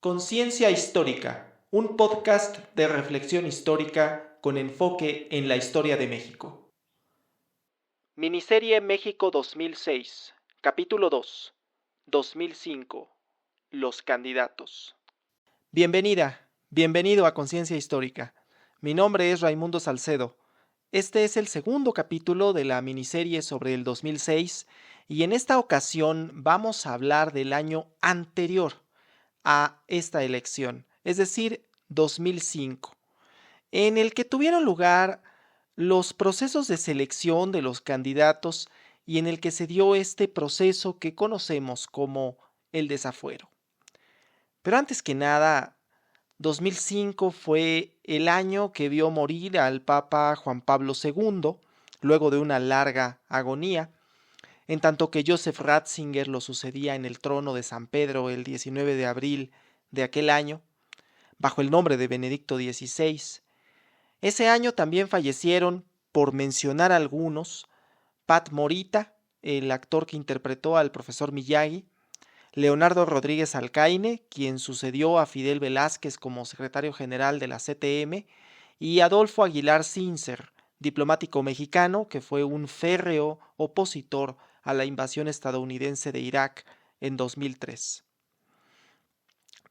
Conciencia Histórica, un podcast de reflexión histórica con enfoque en la historia de México. Miniserie México 2006, capítulo 2, 2005, Los candidatos. Bienvenido a Conciencia Histórica. Mi nombre es Raimundo Salcedo. Este es el segundo capítulo de la miniserie sobre el 2006 y en esta ocasión vamos a hablar del año anterior a esta elección, es decir, 2005, en el que tuvieron lugar los procesos de selección de los candidatos y en el que se dio este proceso que conocemos como el desafuero. Pero antes que nada, 2005 fue el año que vio morir al Papa Juan Pablo II, luego de una larga agonía, en tanto que Joseph Ratzinger lo sucedía en el trono de San Pedro el 19 de abril de aquel año, bajo el nombre de Benedicto XVI. Ese año también fallecieron, por mencionar algunos, Pat Morita, el actor que interpretó al profesor Miyagi, Leonardo Rodríguez Alcaine, quien sucedió a Fidel Velázquez como secretario general de la CTM, y Adolfo Aguilar Sincer, diplomático mexicano que fue un férreo opositor a la invasión estadounidense de Irak en 2003.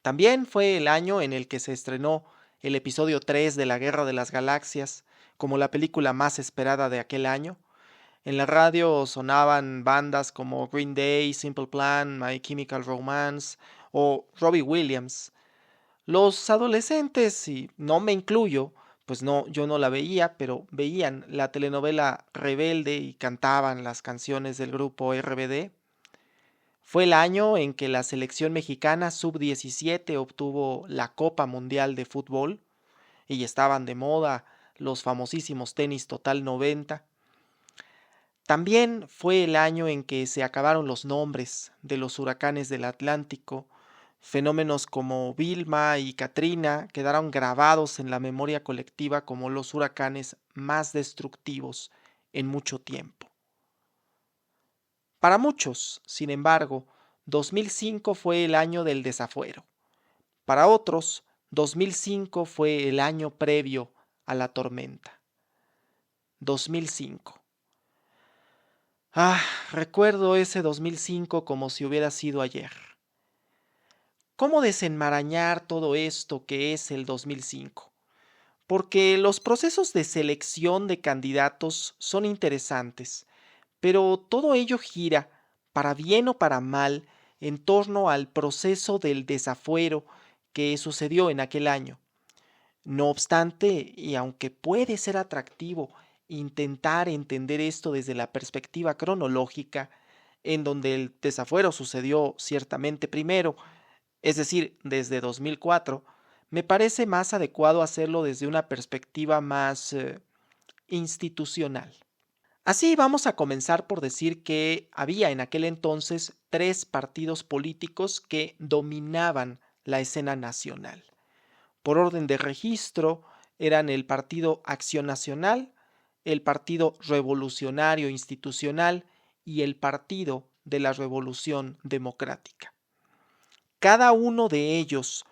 También fue el año en el que se estrenó el episodio 3 de la Guerra de las Galaxias, como la película más esperada de aquel año. En la radio sonaban bandas como Green Day, Simple Plan, My Chemical Romance o Robbie Williams. Los adolescentes, y no me incluyo, pues no, yo no la veía, pero veían la telenovela Rebelde y cantaban las canciones del grupo RBD. Fue el año en que la selección mexicana sub-17 obtuvo la Copa Mundial de Fútbol y estaban de moda los famosísimos tenis Total 90. También fue el año en que se acabaron los nombres de los huracanes del Atlántico. Fenómenos como Vilma y Katrina quedaron grabados en la memoria colectiva como los huracanes más destructivos en mucho tiempo. Para muchos, sin embargo, 2005 fue el año del desafuero. Para otros, 2005 fue el año previo a la tormenta. 2005. Recuerdo ese 2005 como si hubiera sido ayer. ¿Cómo desenmarañar todo esto que es el 2005? Porque los procesos de selección de candidatos son interesantes, pero todo ello gira, para bien o para mal, en torno al proceso del desafuero que sucedió en aquel año. No obstante, y aunque puede ser atractivo intentar entender esto desde la perspectiva cronológica, en donde el desafuero sucedió ciertamente primero, es decir, desde 2004, me parece más adecuado hacerlo desde una perspectiva más institucional. Así vamos a comenzar por decir que había en aquel entonces 3 partidos políticos que dominaban la escena nacional. Por orden de registro eran el Partido Acción Nacional, el Partido Revolucionario Institucional y el Partido de la Revolución Democrática. Cada uno de ellos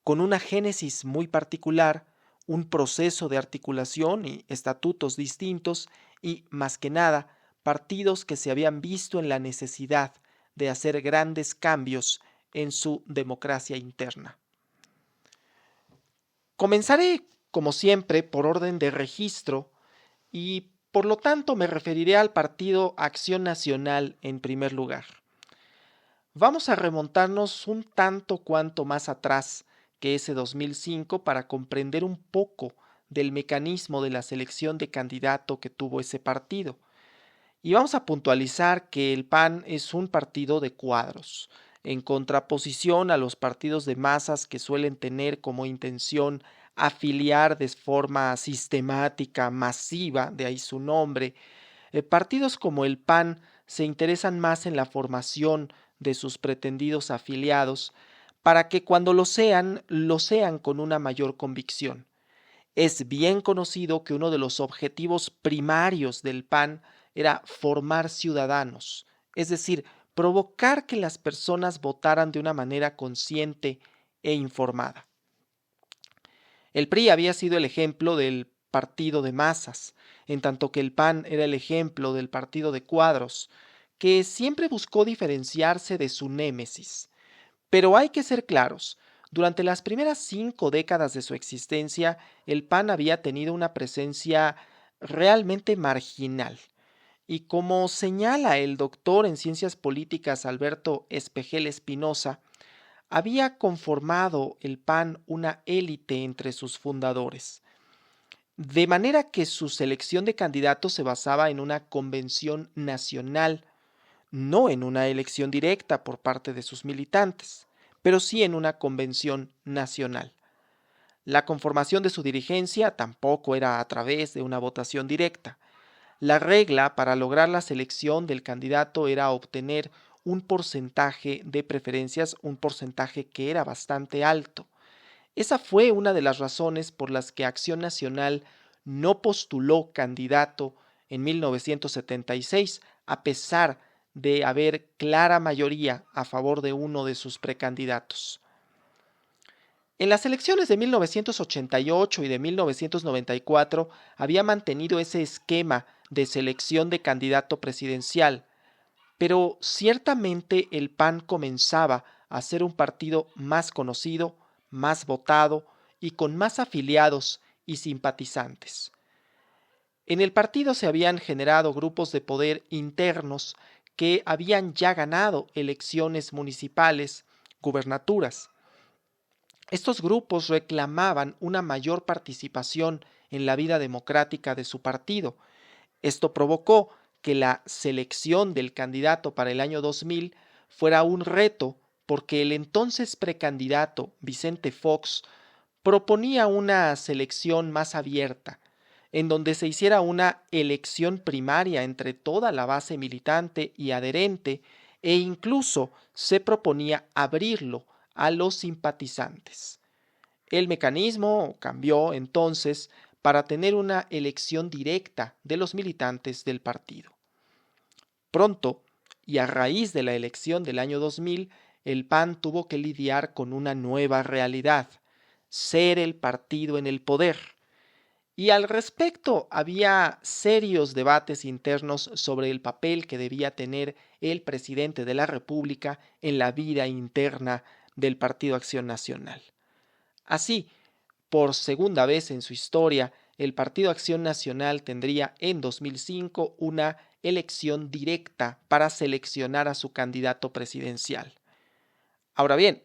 con una génesis muy particular, un proceso de articulación y estatutos distintos y, más que nada, partidos que se habían visto en la necesidad de hacer grandes cambios en su democracia interna. Comenzaré, como siempre, por orden de registro y, por lo tanto, me referiré al Partido Acción Nacional en primer lugar. Vamos a remontarnos un tanto cuanto más atrás que ese 2005 para comprender un poco del mecanismo de la selección de candidato que tuvo ese partido. Y vamos a puntualizar que el PAN es un partido de cuadros, en contraposición a los partidos de masas que suelen tener como intención afiliar de forma sistemática, masiva, de ahí su nombre. Partidos como el PAN se interesan más en la formación de sus pretendidos afiliados para que cuando lo sean con una mayor convicción. Es bien conocido que uno de los objetivos primarios del PAN era formar ciudadanos, es decir, provocar que las personas votaran de una manera consciente e informada. El PRI había sido el ejemplo del partido de masas, en tanto que el PAN era el ejemplo del partido de cuadros, que siempre buscó diferenciarse de su némesis. Pero hay que ser claros, durante las primeras 5 décadas de su existencia, el PAN había tenido una presencia realmente marginal. Y como señala el doctor en ciencias políticas Alberto Espejel Espinosa, había conformado el PAN una élite entre sus fundadores, de manera que su selección de candidatos se basaba en una convención nacional, no en una elección directa por parte de sus militantes, pero sí en una convención nacional. La conformación de su dirigencia tampoco era a través de una votación directa. La regla para lograr la selección del candidato era obtener un porcentaje de preferencias, un porcentaje que era bastante alto. Esa fue una de las razones por las que Acción Nacional no postuló candidato en 1976, a pesar de haber clara mayoría a favor de uno de sus precandidatos. En las elecciones de 1988 y de 1994 había mantenido ese esquema de selección de candidato presidencial, pero ciertamente el PAN comenzaba a ser un partido más conocido, más votado y con más afiliados y simpatizantes. En el partido se habían generado grupos de poder internos que habían ya ganado elecciones municipales, gubernaturas. Estos grupos reclamaban una mayor participación en la vida democrática de su partido. Esto provocó que la selección del candidato para el año 2000 fuera un reto porque el entonces precandidato Vicente Fox proponía una selección más abierta, en donde se hiciera una elección primaria entre toda la base militante y adherente e incluso se proponía abrirlo a los simpatizantes. El mecanismo cambió entonces para tener una elección directa de los militantes del partido. Pronto, y a raíz de la elección del año 2000, el PAN tuvo que lidiar con una nueva realidad: ser el partido en el poder. Y al respecto había serios debates internos sobre el papel que debía tener el presidente de la República en la vida interna del Partido Acción Nacional. Así, por segunda vez en su historia, el Partido Acción Nacional tendría en 2005 una elección directa para seleccionar a su candidato presidencial. Ahora bien,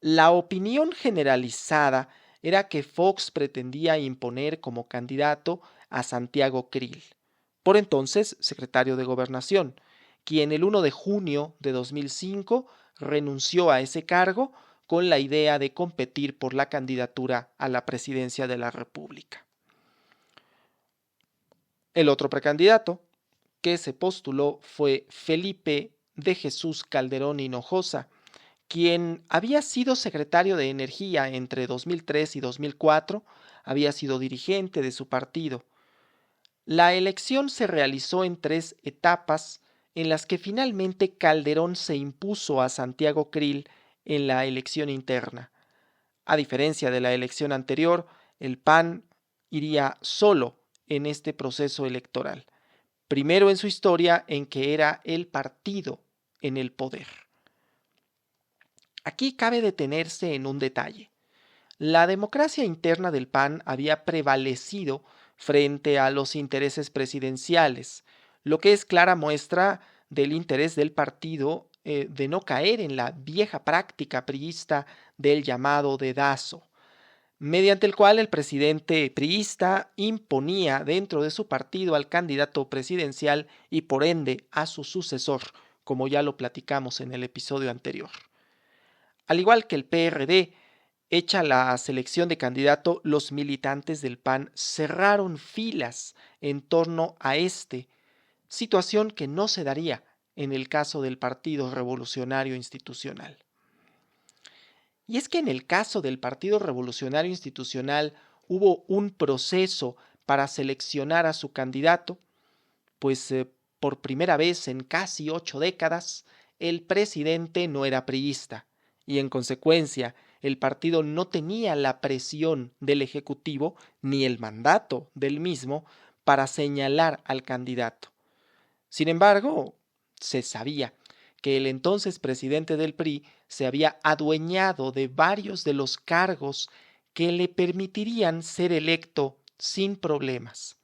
la opinión generalizada era que Fox pretendía imponer como candidato a Santiago Creel, por entonces secretario de Gobernación, quien el 1 de junio de 2005 renunció a ese cargo con la idea de competir por la candidatura a la presidencia de la República. El otro precandidato que se postuló fue Felipe de Jesús Calderón Hinojosa, quien había sido secretario de Energía entre 2003 y 2004, había sido dirigente de su partido. La elección se realizó en 3 etapas, en las que finalmente Calderón se impuso a Santiago Creel en la elección interna. A diferencia de la elección anterior, el PAN iría solo en este proceso electoral, primero en su historia en que era el partido en el poder. Aquí cabe detenerse en un detalle. La democracia interna del PAN había prevalecido frente a los intereses presidenciales, lo que es clara muestra del interés del partido de no caer en la vieja práctica priista del llamado dedazo, mediante el cual el presidente priista imponía dentro de su partido al candidato presidencial y por ende a su sucesor, como ya lo platicamos en el episodio anterior. Al igual que el PRD, hecha la selección de candidato, los militantes del PAN cerraron filas en torno a este, situación que no se daría en el caso del Partido Revolucionario Institucional. Y es que en el caso del Partido Revolucionario Institucional hubo un proceso para seleccionar a su candidato, pues por primera vez en casi 8 décadas, el presidente no era priista y en consecuencia el partido no tenía la presión del Ejecutivo ni el mandato del mismo para señalar al candidato. Sin embargo, se sabía que el entonces presidente del PRI se había adueñado de varios de los cargos que le permitirían ser electo sin problemas.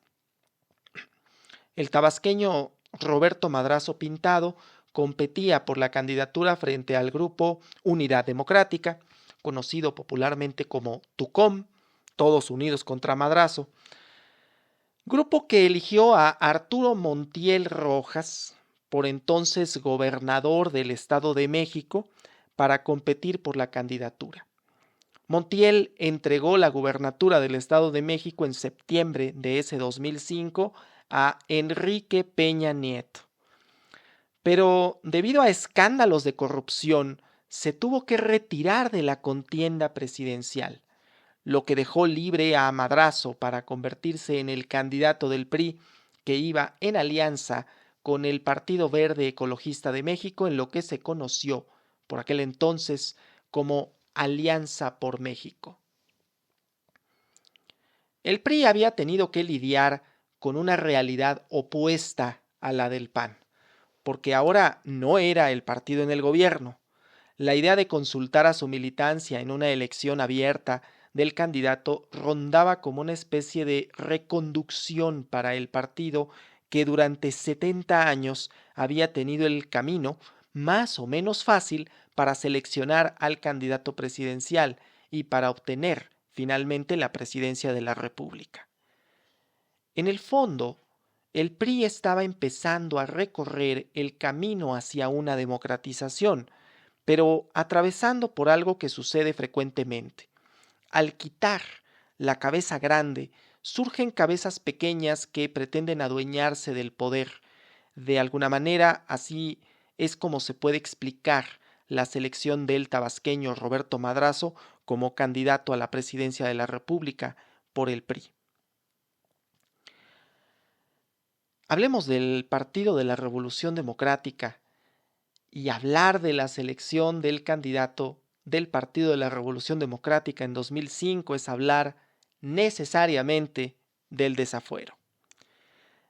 El tabasqueño Roberto Madrazo Pintado competía por la candidatura frente al grupo Unidad Democrática, conocido popularmente como TUCOM, Todos Unidos contra Madrazo, grupo que eligió a Arturo Montiel Rojas, por entonces gobernador del Estado de México, para competir por la candidatura. Montiel entregó la gubernatura del Estado de México en septiembre de ese 2005 a Enrique Peña Nieto. Pero debido a escándalos de corrupción, se tuvo que retirar de la contienda presidencial, lo que dejó libre a Madrazo para convertirse en el candidato del PRI que iba en alianza con el Partido Verde Ecologista de México en lo que se conoció por aquel entonces como Alianza por México. El PRI había tenido que lidiar con una realidad opuesta a la del PAN, porque ahora no era el partido en el gobierno. La idea de consultar a su militancia en una elección abierta del candidato rondaba como una especie de reconducción para el partido que durante 70 años había tenido el camino más o menos fácil para seleccionar al candidato presidencial y para obtener finalmente la presidencia de la República. En el fondo, el PRI estaba empezando a recorrer el camino hacia una democratización, pero atravesando por algo que sucede frecuentemente. Al quitar la cabeza grande, surgen cabezas pequeñas que pretenden adueñarse del poder. De alguna manera, así es como se puede explicar la selección del tabasqueño Roberto Madrazo como candidato a la presidencia de la República por el PRI. Hablemos del Partido de la Revolución Democrática y hablar de la selección del candidato del Partido de la Revolución Democrática en 2005 es hablar necesariamente del desafuero.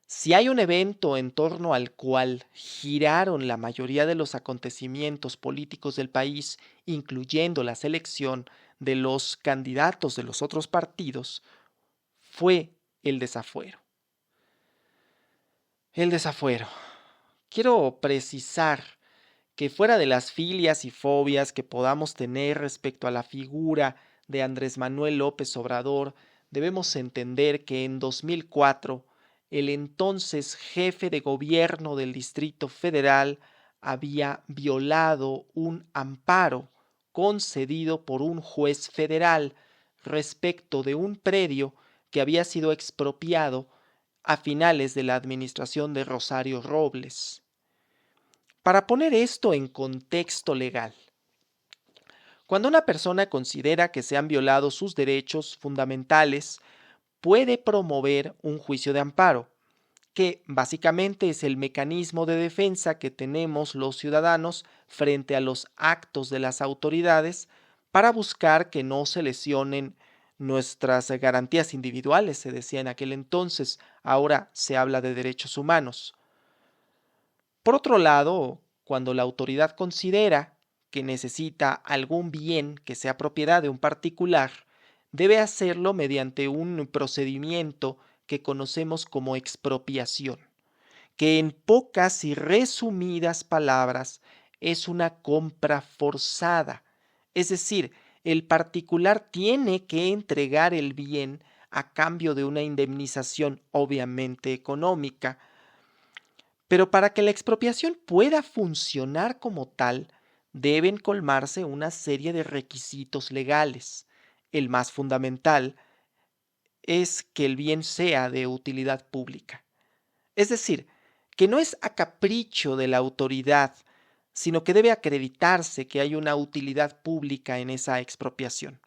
Si hay un evento en torno al cual giraron la mayoría de los acontecimientos políticos del país, incluyendo la selección de los candidatos de los otros partidos, fue el desafuero. El desafuero. Quiero precisar que fuera de las filias y fobias que podamos tener respecto a la figura de Andrés Manuel López Obrador, debemos entender que en 2004 el entonces jefe de gobierno del Distrito Federal había violado un amparo concedido por un juez federal respecto de un predio que había sido expropiado a finales de la administración de Rosario Robles. Para poner esto en contexto legal, cuando una persona considera que se han violado sus derechos fundamentales, puede promover un juicio de amparo, que básicamente es el mecanismo de defensa que tenemos los ciudadanos frente a los actos de las autoridades para buscar que no se lesionen nuestras garantías individuales, se decía en aquel entonces, ahora se habla de derechos humanos. Por otro lado, cuando la autoridad considera que necesita algún bien que sea propiedad de un particular, debe hacerlo mediante un procedimiento que conocemos como expropiación, que en pocas y resumidas palabras es una compra forzada. Es decir, el particular tiene que entregar el bien a cambio de una indemnización obviamente económica. Pero para que la expropiación pueda funcionar como tal, deben colmarse una serie de requisitos legales. El más fundamental es que el bien sea de utilidad pública. Es decir, que no es a capricho de la autoridad, sino que debe acreditarse que hay una utilidad pública en esa expropiación.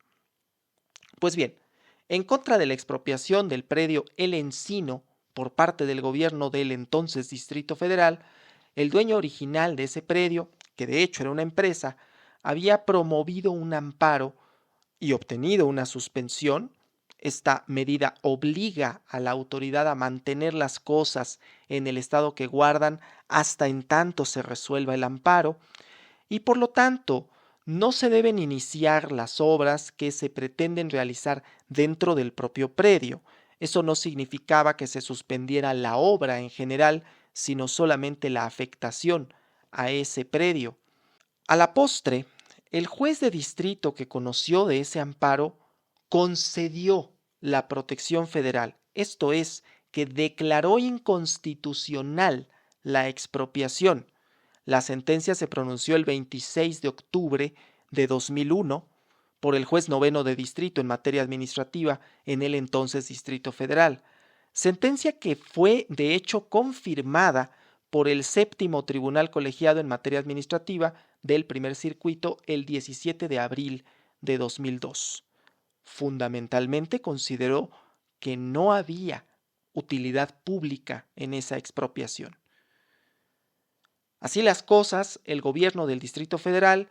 Pues bien, en contra de la expropiación del predio El Encino por parte del gobierno del entonces Distrito Federal, el dueño original de ese predio, que de hecho era una empresa, había promovido un amparo y obtenido una suspensión, esta medida obliga a la autoridad a mantener las cosas en el estado que guardan hasta en tanto se resuelva el amparo y por lo tanto no se deben iniciar las obras que se pretenden realizar dentro del propio predio. Eso no significaba que se suspendiera la obra en general, sino solamente la afectación a ese predio. A la postre, el juez de distrito que conoció de ese amparo concedió la protección federal, esto es, que declaró inconstitucional la expropiación. La sentencia se pronunció el 26 de octubre de 2001 por el juez noveno de distrito en materia administrativa en el entonces Distrito Federal, sentencia que fue de hecho confirmada por el séptimo tribunal colegiado en materia administrativa del primer circuito el 17 de abril de 2002. Fundamentalmente consideró que no había utilidad pública en esa expropiación. Así las cosas, el gobierno del Distrito Federal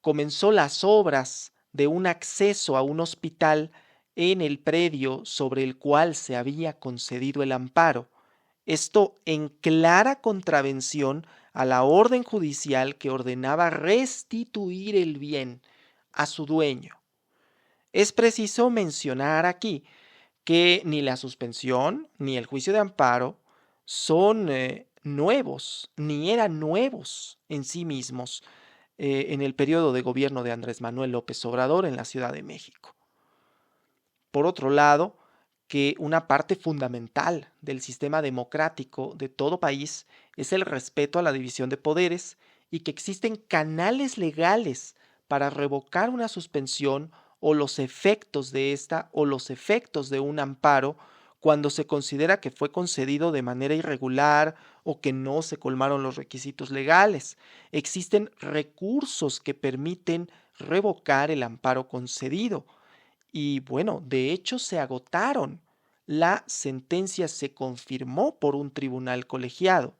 comenzó las obras de un acceso a un hospital en el predio sobre el cual se había concedido el amparo. Esto en clara contravención a la orden judicial que ordenaba restituir el bien a su dueño. Es preciso mencionar aquí que ni la suspensión ni el juicio de amparo son nuevos, ni eran nuevos en sí mismos en el periodo de gobierno de Andrés Manuel López Obrador en la Ciudad de México. Por otro lado, que una parte fundamental del sistema democrático de todo país es el respeto a la división de poderes y que existen canales legales para revocar una suspensión o los efectos de esta o los efectos de un amparo cuando se considera que fue concedido de manera irregular o que no se colmaron los requisitos legales. Existen recursos que permiten revocar el amparo concedido. Y bueno, de hecho se agotaron. La sentencia se confirmó por un tribunal colegiado.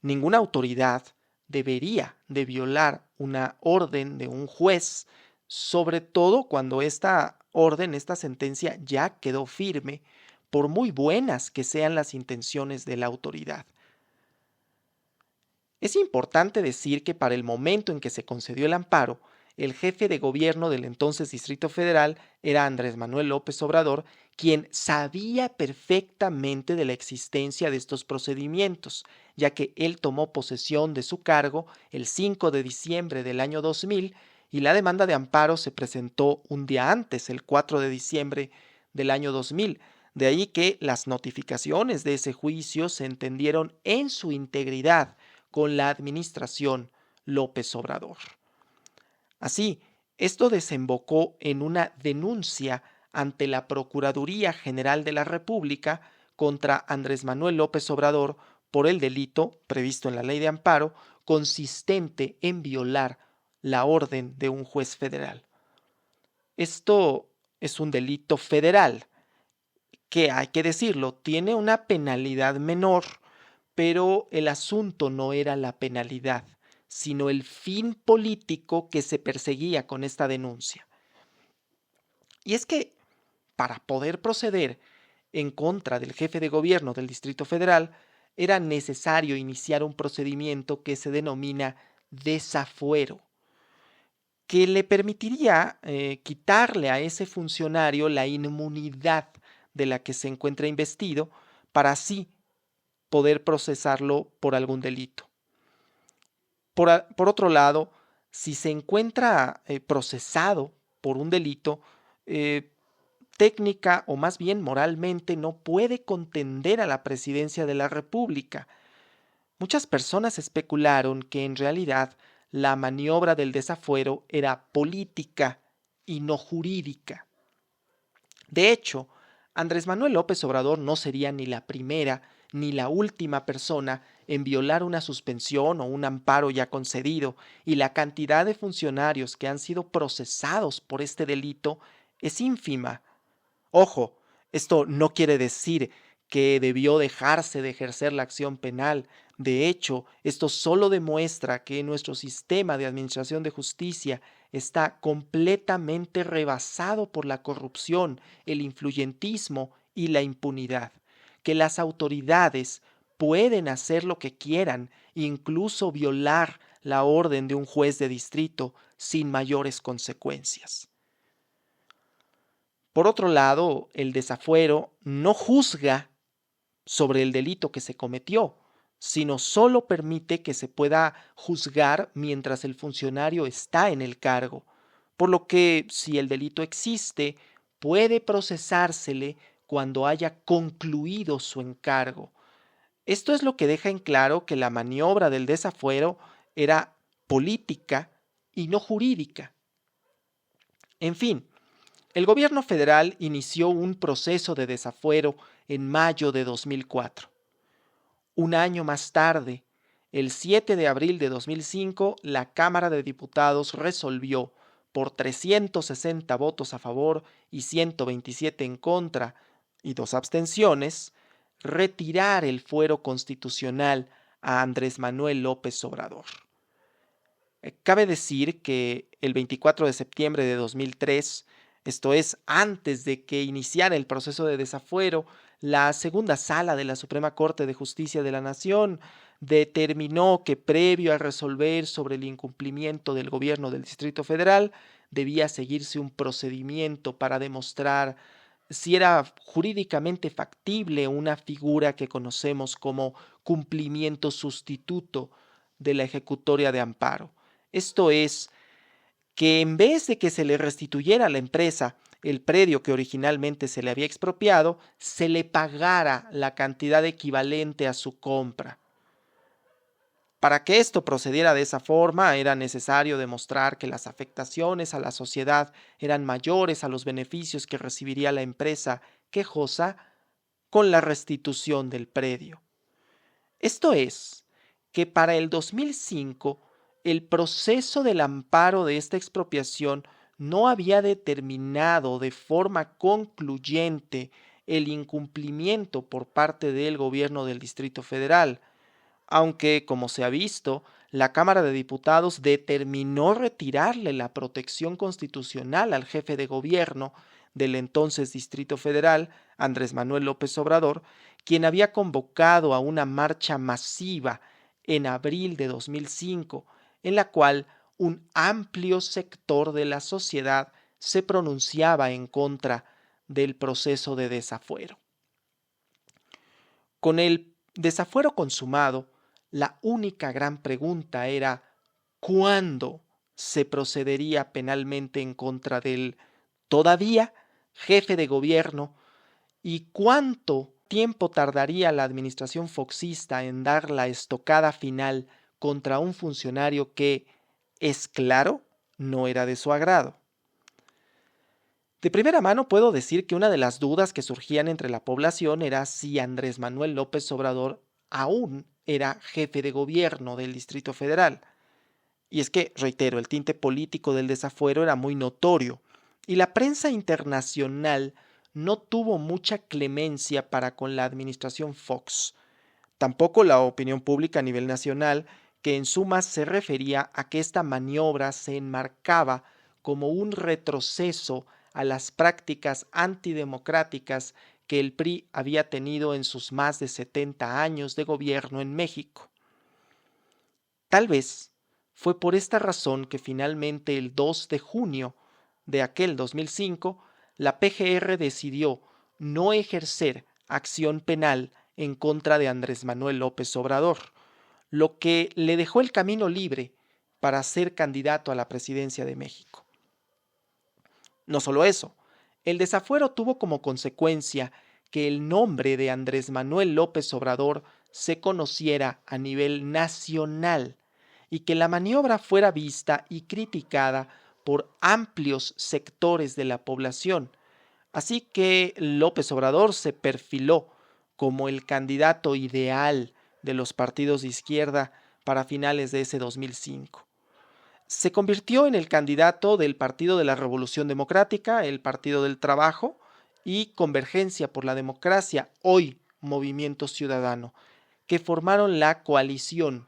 Ninguna autoridad debería de violar una orden de un juez, sobre todo cuando esta orden, esta sentencia ya quedó firme, por muy buenas que sean las intenciones de la autoridad. Es importante decir que para el momento en que se concedió el amparo, el jefe de gobierno del entonces Distrito Federal era Andrés Manuel López Obrador, quien sabía perfectamente de la existencia de estos procedimientos, ya que él tomó posesión de su cargo el 5 de diciembre del año 2000 y la demanda de amparo se presentó un día antes, el 4 de diciembre del año 2000. De ahí que las notificaciones de ese juicio se entendieron en su integridad con la administración López Obrador. Así, esto desembocó en una denuncia ante la Procuraduría General de la República contra Andrés Manuel López Obrador por el delito previsto en la Ley de Amparo consistente en violar la orden de un juez federal. Esto es un delito federal que, hay que decirlo, tiene una penalidad menor, pero el asunto no era la penalidad, sino el fin político que se perseguía con esta denuncia. Y es que para poder proceder en contra del jefe de gobierno del Distrito Federal, era necesario iniciar un procedimiento que se denomina desafuero, que le permitiría quitarle a ese funcionario la inmunidad de la que se encuentra investido para así poder procesarlo por algún delito. Por otro lado, si se encuentra procesado por un delito, técnica o más bien moralmente no puede contender a la presidencia de la República. Muchas personas especularon que en realidad la maniobra del desafuero era política y no jurídica. De hecho, Andrés Manuel López Obrador no sería ni la primera ni la última persona en violar una suspensión o un amparo ya concedido, y la cantidad de funcionarios que han sido procesados por este delito es ínfima. Ojo, esto no quiere decir que debió dejarse de ejercer la acción penal. De hecho, esto solo demuestra que nuestro sistema de administración de justicia está completamente rebasado por la corrupción, el influyentismo y la impunidad, que las autoridades pueden hacer lo que quieran, incluso violar la orden de un juez de distrito sin mayores consecuencias. Por otro lado, el desafuero no juzga sobre el delito que se cometió, sino solo permite que se pueda juzgar mientras el funcionario está en el cargo, por lo que si el delito existe, puede procesársele cuando haya concluido su encargo. Esto es lo que deja en claro que la maniobra del desafuero era política y no jurídica. En fin, el gobierno federal inició un proceso de desafuero en mayo de 2004. Un año más tarde, el 7 de abril de 2005, la Cámara de Diputados resolvió, por 360 votos a favor y 127 en contra y 2 abstenciones, retirar el fuero constitucional a Andrés Manuel López Obrador. Cabe decir que el 24 de septiembre de 2003, esto es, antes de que iniciara el proceso de desafuero, la segunda sala de la Suprema Corte de Justicia de la Nación determinó que previo a resolver sobre el incumplimiento del gobierno del Distrito Federal, debía seguirse un procedimiento para demostrar si era jurídicamente factible una figura que conocemos como cumplimiento sustituto de la ejecutoria de amparo. Esto es, que en vez de que se le restituyera a la empresa el predio que originalmente se le había expropiado, se le pagara la cantidad equivalente a su compra. Para que esto procediera de esa forma, era necesario demostrar que las afectaciones a la sociedad eran mayores a los beneficios que recibiría la empresa quejosa con la restitución del predio. Esto es, que para el 2005 el proceso del amparo de esta expropiación no había determinado de forma concluyente el incumplimiento por parte del gobierno del Distrito Federal, aunque, como se ha visto, la Cámara de Diputados determinó retirarle la protección constitucional al jefe de gobierno del entonces Distrito Federal, Andrés Manuel López Obrador, quien había convocado a una marcha masiva en abril de 2005, en la cual un amplio sector de la sociedad se pronunciaba en contra del proceso de desafuero. Con el desafuero consumado, la única gran pregunta era ¿cuándo se procedería penalmente en contra del todavía jefe de gobierno y cuánto tiempo tardaría la administración foxista en dar la estocada final contra un funcionario que, es claro, no era de su agrado? De primera mano puedo decir que una de las dudas que surgían entre la población era si Andrés Manuel López Obrador aún era jefe de gobierno del Distrito Federal. Y es que, reitero, el tinte político del desafuero era muy notorio, y la prensa internacional no tuvo mucha clemencia para con la administración Fox. Tampoco la opinión pública a nivel nacional, que en suma se refería a que esta maniobra se enmarcaba como un retroceso a las prácticas antidemocráticas que el PRI había tenido en sus más de 70 años de gobierno en México. Tal vez fue por esta razón que finalmente el 2 de junio de aquel 2005, la PGR decidió no ejercer acción penal en contra de Andrés Manuel López Obrador, lo que le dejó el camino libre para ser candidato a la presidencia de México. No solo eso, el desafuero tuvo como consecuencia que el nombre de Andrés Manuel López Obrador se conociera a nivel nacional y que la maniobra fuera vista y criticada por amplios sectores de la población. Así que López Obrador se perfiló como el candidato ideal de los partidos de izquierda para finales de ese 2005. Se convirtió en el candidato del Partido de la Revolución Democrática, el Partido del Trabajo y Convergencia por la Democracia, hoy Movimiento Ciudadano, que formaron la coalición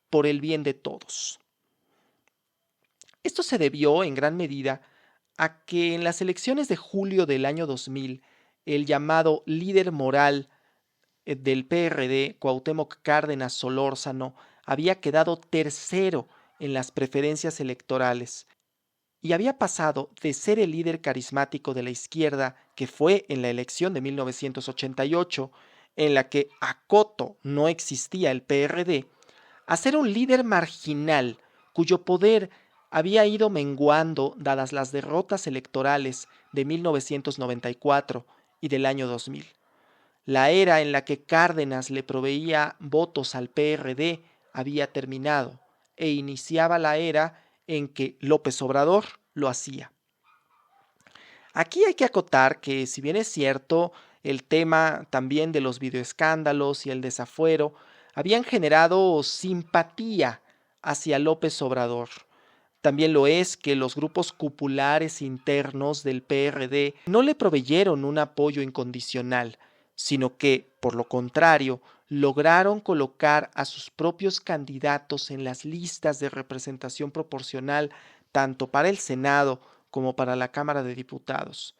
por el bien de todos. Esto se debió en gran medida a que en las elecciones de julio del año 2000, el llamado líder moral del PRD, Cuauhtémoc Cárdenas Solórzano, había quedado tercero en las preferencias electorales y había pasado de ser el líder carismático de la izquierda que fue en la elección de 1988, en la que a coto no existía el PRD, a ser un líder marginal cuyo poder había ido menguando dadas las derrotas electorales de 1994 y del año 2000. La era en la que Cárdenas le proveía votos al PRD había terminado e iniciaba la era en que López Obrador lo hacía. Aquí hay que acotar que, si bien es cierto, el tema también de los videoescándalos y el desafuero habían generado simpatía hacia López Obrador. También lo es que los grupos cupulares internos del PRD no le proveyeron un apoyo incondicional, sino que, por lo contrario, lograron colocar a sus propios candidatos en las listas de representación proporcional tanto para el Senado como para la Cámara de Diputados.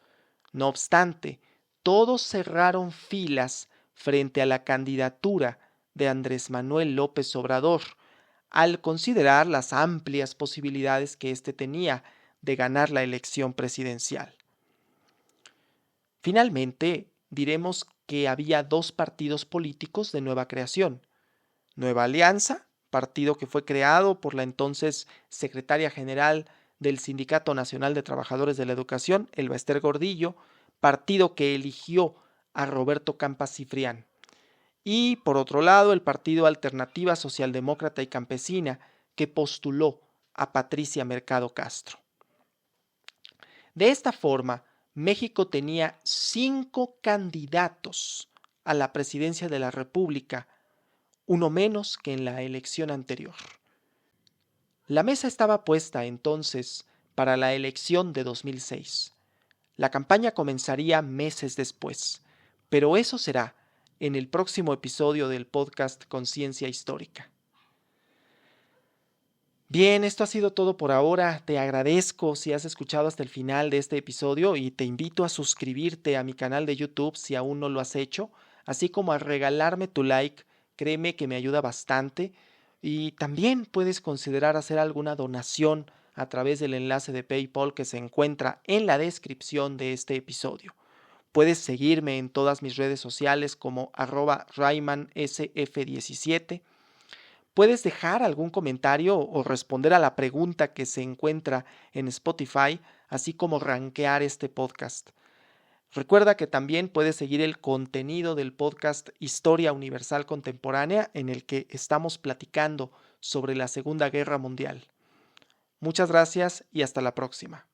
No obstante, todos cerraron filas frente a la candidatura de Andrés Manuel López Obrador, al considerar las amplias posibilidades que éste tenía de ganar la elección presidencial. Finalmente, diremos que había dos partidos políticos de nueva creación. Nueva Alianza, partido que fue creado por la entonces secretaria general del Sindicato Nacional de Trabajadores de la Educación, Elba Ester Gordillo, partido que eligió a Roberto Campas Cifrián. Y, por otro lado, el Partido Alternativa Socialdemócrata y Campesina, que postuló a Patricia Mercado Castro. De esta forma, México tenía 5 candidatos a la presidencia de la República, uno menos que en la elección anterior. La mesa estaba puesta entonces para la elección de 2006. La campaña comenzaría meses después, pero eso será en el próximo episodio del podcast Conciencia Histórica. Bien, esto ha sido todo por ahora. Te agradezco si has escuchado hasta el final de este episodio y te invito a suscribirte a mi canal de YouTube si aún no lo has hecho, así como a regalarme tu like. Créeme que me ayuda bastante y también puedes considerar hacer alguna donación a través del enlace de PayPal que se encuentra en la descripción de este episodio. Puedes seguirme en todas mis redes sociales como @RaymanSF17. Puedes dejar algún comentario o responder a la pregunta que se encuentra en Spotify, así como rankear este podcast. Recuerda que también puedes seguir el contenido del podcast Historia Universal Contemporánea, en el que estamos platicando sobre la Segunda Guerra Mundial. Muchas gracias y hasta la próxima.